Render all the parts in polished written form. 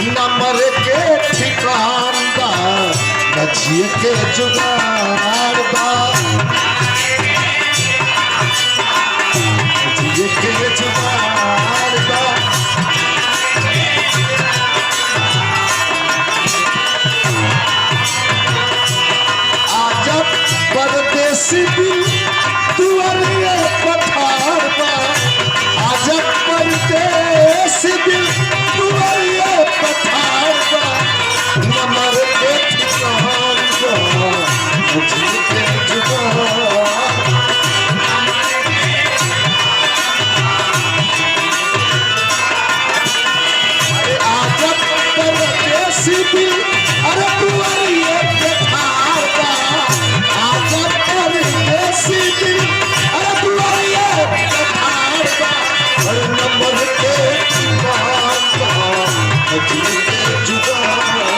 Number के ठिकानदा नचिए के जुगाड़दा नचिए के जुगाड़दा आजब परदेसी दिल तुअरिए पठारदा आजब परदेसी दिल तुअरिए पठारदा नंबर के ठिकानदा नचिए के जुगाड़दा दिल अरे तुअरिए पठारदा आजब परदेसी दिल अरे तुअरिए पठारदा हर नंबर के ठिकानदा नचिए के जुगाड़दा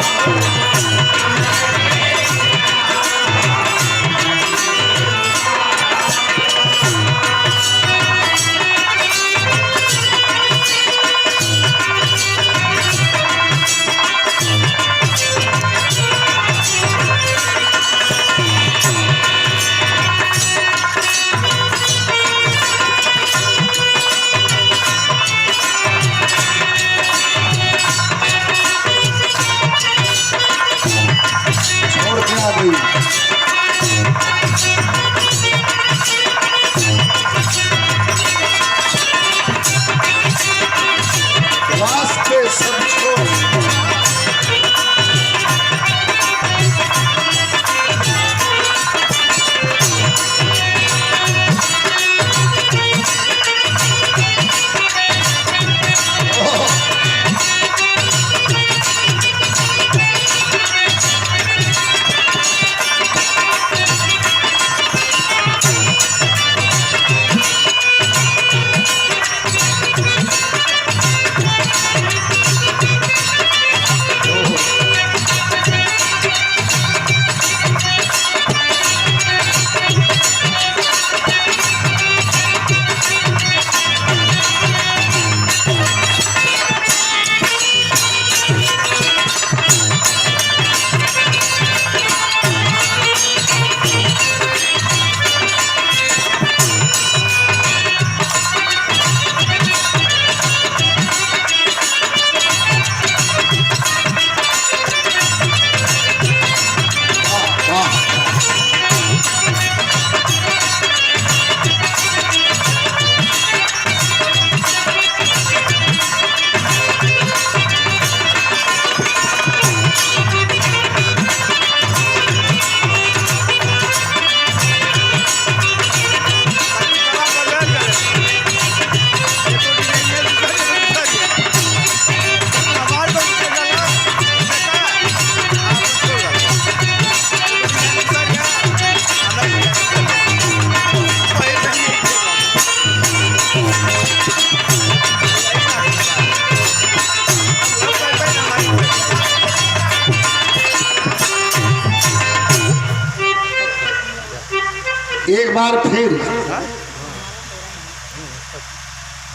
एक बार फिर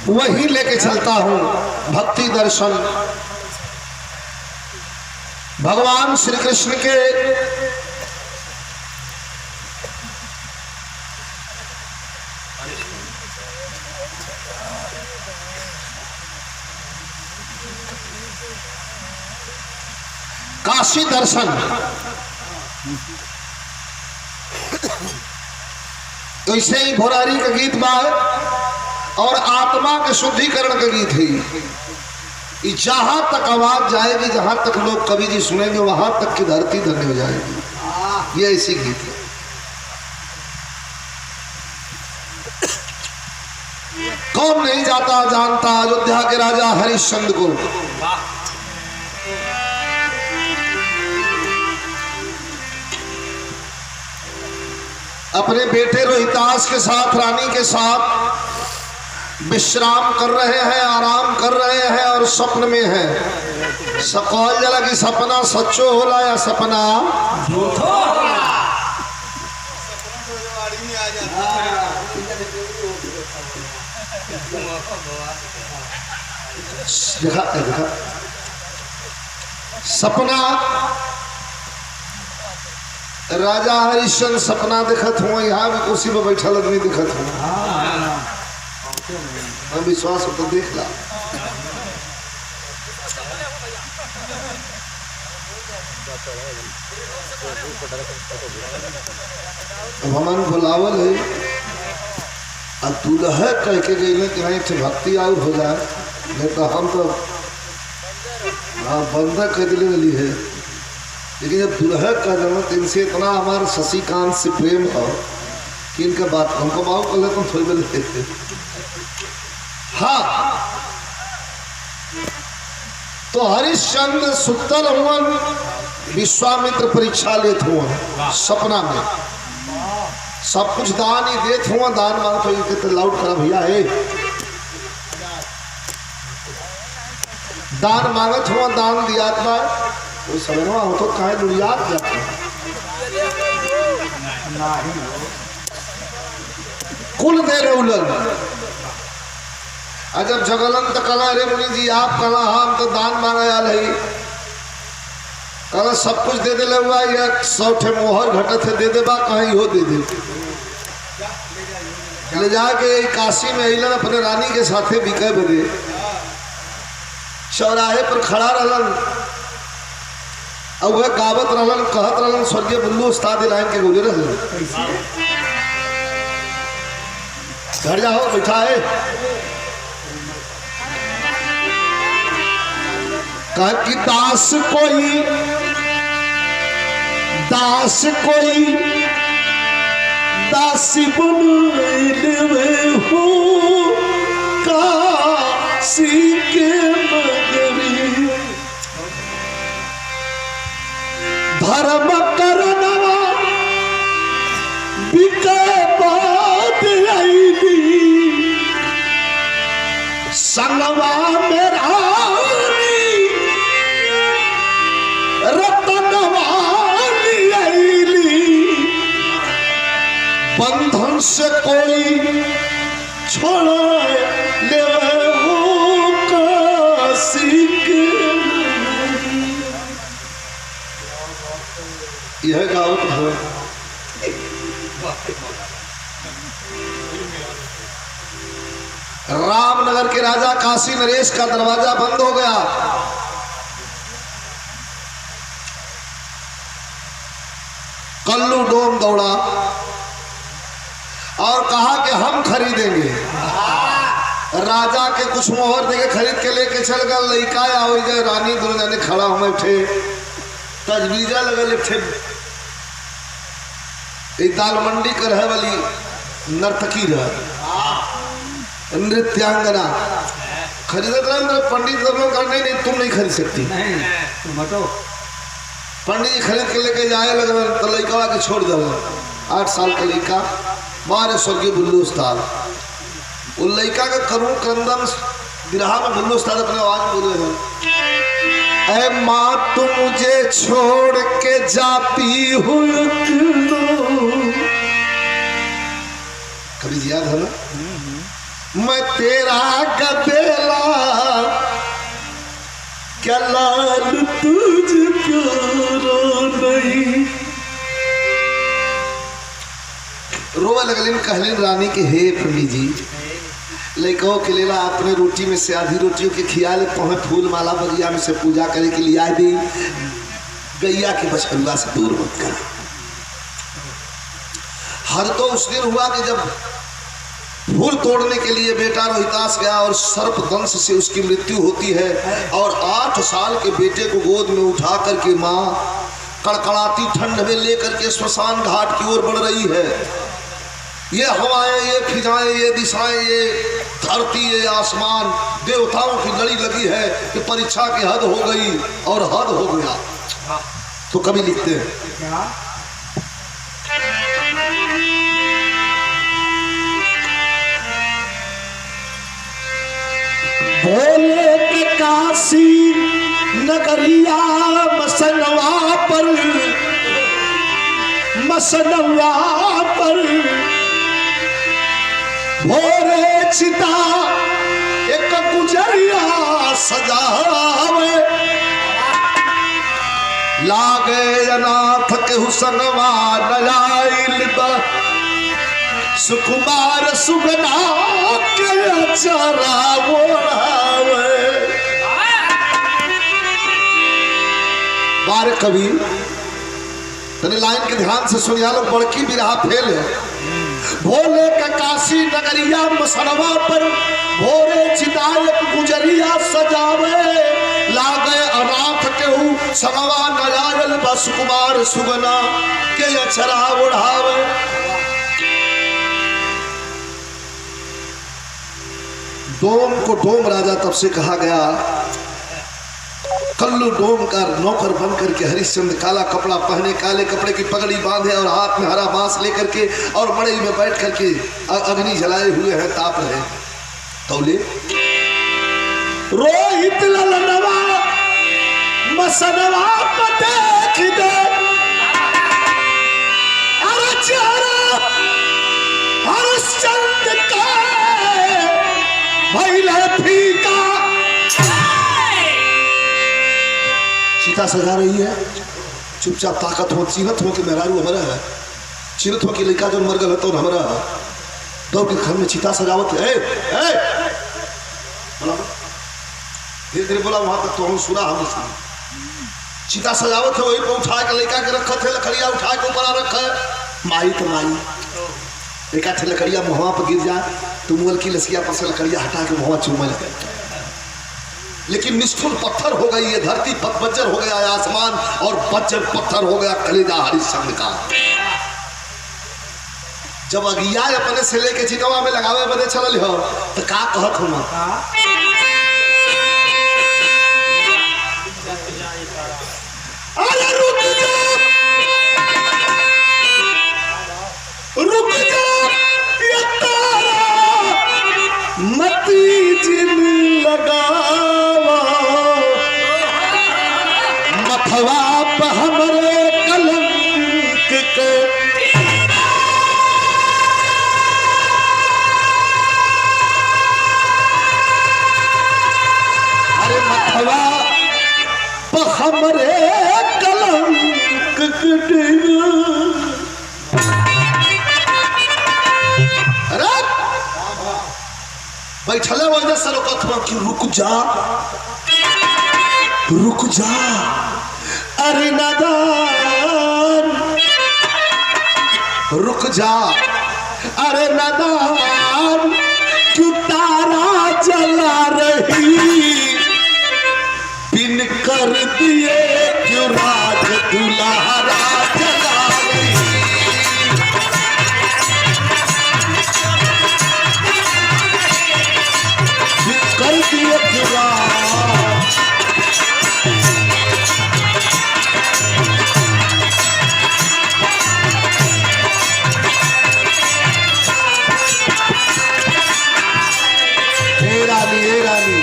वही लेके चलता हूं भक्ति दर्शन भगवान श्री कृष्ण के काशी दर्शन ऐसे ही भोरारी का गीत बा और आत्मा के शुद्धिकरण का गीत है। जहां तक आवाज जाएगी, जहां तक लोग कवि जी सुनेंगे, वहां तक की धरती धन्य हो जाएगी। ये ऐसी गीत है। कौन नहीं जाता जानता अयोध्या के राजा हरिश्चंद्र को। अपने बेटे रोहितास के साथ, रानी के साथ विश्राम कर रहे हैं, आराम कर रहे हैं और स्वप्न में है। सकौल जला की सपना सच्चो होला या सपना झूठो होला। देखा देखा सपना राजा हरिश्चंद्र सपना दिखत हुआ, यहाँ भी कुर्सी पर बैठा आदमी दिखत हुआ। विश्वास हो तो देख ला। भगवान बुलावल है, अब दूल्हा कह के गई कि नहीं भक्ति और हो जाए, नहीं तो हम तो बंधक कह दिले वाली है। लेकिन जब दुल्हा का जन्म, इनसे इतना हमारा शशिकांत से प्रेम हो कि इनका बात हमको बाबू कर ले, तुम थोड़ी बोलते थे। हाँ, तो हरिश्चंद्र सुतल हुआ, विश्वामित्र परीक्षा लेत हुआ सपना में, सब कुछ दान ही देत हुआ। दान मांग तो लाउड करा भैया है, दान मांगत हुआ, दान दिया था। तो समझवा हो तो कहे दुनियात जाता कुल दे रहे उलन। जब जगलन तो कला, अरे मुनि जी आप कला, हम तो दान मांगे आल है, कला सब कुछ दे दे हुआ, या 100 ठे मोहर घटत है दे देबा, कहीं हो दे दे। ले जाके काशी में अलन अपने रानी के साथे बिके बदे, चौराहे पर खड़ा रहलन और वह गावत रहलन, कहत रहलन, स्वर्गीय बुल्लू उस्ताद लाइन के गोले रहलन। घर जाओ बैठा है, कहा कि दास कोई दासी बनवे हो काशी के नगरी, धर्म करनवा बिके बात आईली, संगवा मेरा बंधन से कोई छोड़ा ले हो काशी के। यह गावत है रामनगर के राजा काशी नरेश का दरवाजा बंद हो गया। कल्लू डोम दौड़ा और कहा कि हम खरीदेंगे। राजा के कुछ मोहर देके खरीद के लेके चल गए। लड़का आओ रानी दोनों जाने खड़ा हुए थे, तजवीजा लगल थे। दाल मंडी कर है वाली नर्तकी रह, नृत्यांगना खरीदत रहे। पंडित करने नहीं, तुम नहीं खरीद सकती। पंडित जी खरीद के लेके जाए लगल तो लड़का के छोड़ दो। 8 साल का लड़का, मारे स्वर्गीय बुल्लू उस्ताद। वो लड़का का करूं क्रंदन विरहा में बुल्लू उस्ताद अपने आवाज बोले हैं, ऐ माँ तुम मुझे छोड़ के जाती हो, कभी याद है ना, मैं तेरा गदेला क्या लाल तुझ प्यारा नहीं। रोवा लगलिन कहलिन रानी के, हे पंडित जी लड़कों के लेला अपने रोटी में से आधी रोटियों के खियाल पहुँच फूल माला बगिया में से पूजा करे के लिए दी, गैया के बचपनुआ से दूर मत करा। हर तो उस दिन हुआ कि जब फूल तोड़ने के लिए बेटा रोहितास गया और सर्प दंश से उसकी मृत्यु होती है, और 8 साल के बेटे को गोद में उठा करके माँ कड़कड़ाती ठंड में लेकर के श्मशान घाट की ओर बढ़ रही है। ये हवाएं, ये फिजाएं, ये दिशाएं, ये धरती, ये आसमान, देवताओं की लड़ी लगी है कि परीक्षा की हद हो गई और हद हो गया। तो कभी लिखते हैं बोले के काशी नगरिया मसनवा पर भोरे चिता एक गुजरिया सजावे, लागे अनाथ केहू संगवा नयाइल बा सुकुमार सुगना के अचारा ओढ़ावे। बार कवि तने लाइन के ध्यान से सुनिया लोग, बड़की बिरहा फेल है। भोले का काशी नगरिया मसनवा पर भोरे चिदायक गुजरिया सजावे लागे अनाथ केहू संगवा नयाइल बा सुकुमार सुगना के अचरा ओढ़ावे। डोम को डोम राजा तब से कहा गया। कल्लू डोम का नौकर बनकर के हरिश्चंद्र काला कपड़ा पहने, काले कपड़े की पगड़ी बांधे और हाथ में हरा बांस लेकर के और मड़ई में बैठ करके अग्नि जलाए हुए हैं, ताप रहे। तौले रोहित ललनवा मसनवा देख दे अरे चेहरा हरिश्चंद्र का भइले फीका। चिता सजा रही है, चुपचाप ताकत हो, चिन्हत हो कि मेहरारू हमारा है, चिन्हत हो कि लड़का जो मर गल तो हमारा दौड़ के घर में चिता सजावत है। धीरे धीरे बोला, वहां तक तो हम सुना, हम सुना। चिता सजावत है, वही पर उठा के लड़का के रखा थे, लकड़िया उठा के ऊपर रखा है। माई तो माई एक आठ लकड़िया मुहवा पर गिर जाए तो मुगल की लसिया पर से लकड़िया हटा के मुहवा चूमे लगे। लेकिन निष्ठुर पत्थर हो गई ये धरती, बज्जर हो गया आसमान और बज्जर पत्थर हो गया कलेजा हरिश्चंद्र का। जब अगिया अपने से लेके चितवा में लगावे बदे चलल हो तो का कहत हो ना, अरे रुक जा ये तारा मती जिन लगावा मथवा पे हमरे कलंक के। अरे मथवा पे हमरे कलंक के। बैठले वजह से रोकत हो कि रुक जा अरे नादान रुक जा अरे नादान क्यों तारा जला रही बिन कर दिए क्यों राज दुलारा जला रही। कर दिए जुआ हे रानी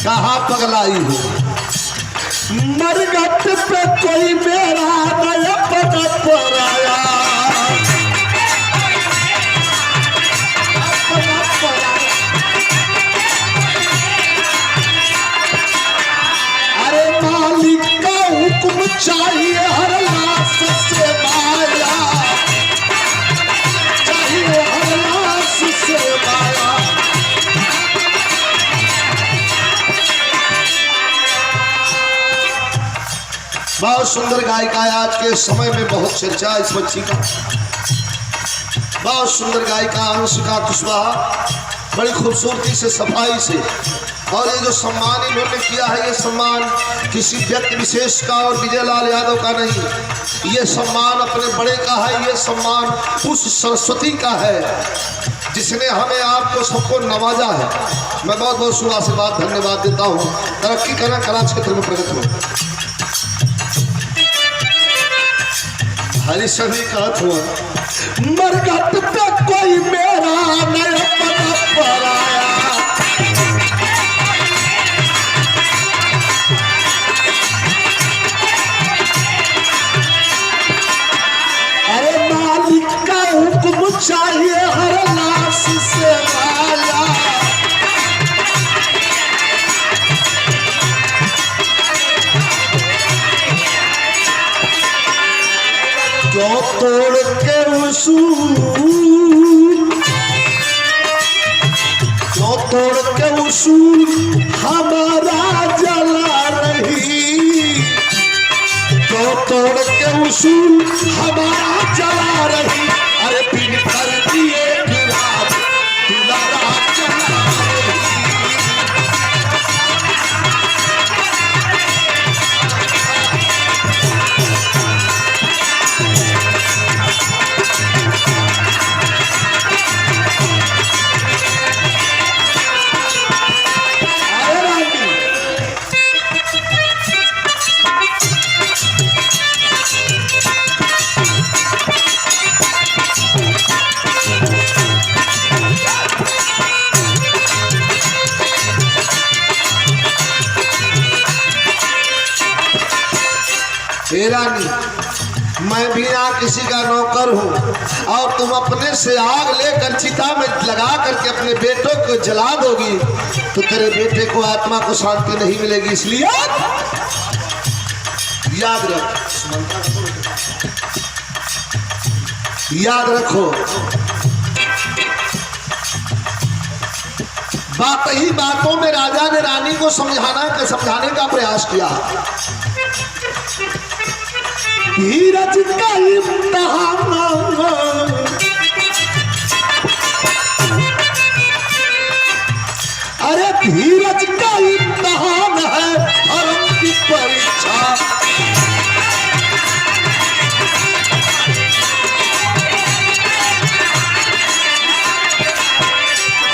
कहाँ पगलाई हो। मरगट पे कोई मेरा नया पकड़ पर आया। हुक्म चाहिए हर लाश से माया, चाहिए हर लाश से माया। बहुत सुंदर गायिका है, आज के समय में बहुत चर्चा इस बच्ची का। बहुत सुंदर गायिका अनुष्का कुशवाहा, बड़ी खूबसूरती से, सफाई से। और ये जो सम्मान इन्होंने किया है, ये सम्मान किसी व्यक्ति विशेष का और विजय लाल यादव का नहीं, ये सम्मान अपने बड़े का है। ये सम्मान उस सरस्वती का है जिसने हमें आपको सबको नवाजा है। मैं बहुत बहुत शुभ आशीर्वाद धन्यवाद देता हूँ। तरक्की करना, कला क्षेत्र में प्रगति हो। हरिश्चंद्र कहत हुआ मरगट पे कोई मेरा नया पता पर आया। अरे मालिक का हुक्म चाहिए हर लाश से माया। जो तोड़ के उसूल, जो तोड़ के उसूल हमारा जला रही, जो तोड़ के उसूल हमारा जला रही। अरे बिन कर दिए गुलाब दुलारा जला रही। रानी, मैं बिना किसी का नौकर हूँ और तुम अपने से आग लेकर चिता में लगा करके अपने बेटों को जला दोगी तो तेरे बेटे को आत्मा को शांति नहीं मिलेगी। इसलिए याद रखो, बात ही बातों में राजा ने रानी को समझाने का प्रयास किया। धीरज का इम्तिहान, अरे धीरज का इम्तिहान है धर्म की परीक्षा।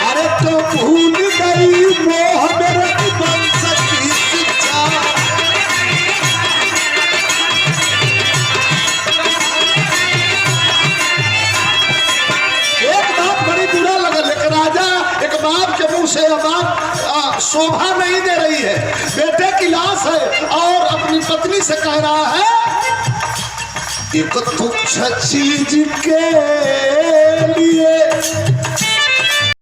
अरे तो भूल गई मोह मेरे वंश की शिक्षा। से बात शोभा नहीं दे रही है, बेटे की लाश है और अपनी पत्नी से कह रहा है एक तुच्छ चीज के लिए